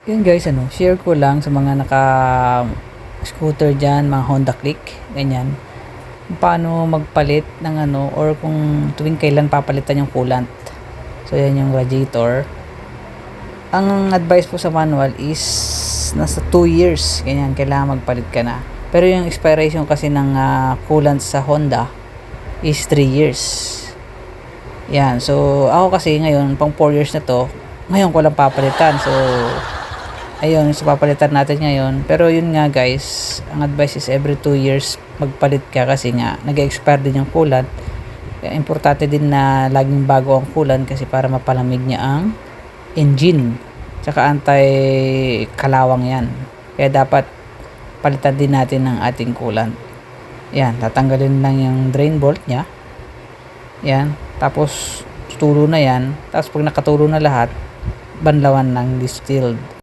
Yun guys, share ko lang sa mga naka-scooter dyan, mga Honda Click, ganyan. Kung paano magpalit ng or kung tuwing kailan papalitan yung coolant. So, yan yung radiator. Ang advice po sa manual is nasa 2 years, ganyan, kailangan magpalit ka na. Pero yung expiration kasi ng coolant sa Honda is 3 years. Yan, so ako kasi ngayon, pang 4 years na to, ngayon ko lang papalitan. So, ayun, so papalitan natin ngayon. Pero yun nga guys, ang advice is every 2 years magpalit ka kasi nga nag-expire din yung coolant. Kaya importante din na laging bago ang coolant kasi para mapalamig niya ang engine. Tsaka anti-kalawang yan. Kaya dapat palitan din natin ng ating coolant. Yan, tatanggalin lang yung drain bolt niya. Yan, tapos tulo na yan. Tapos pag nakatulo na lahat, banlawan ng distilled.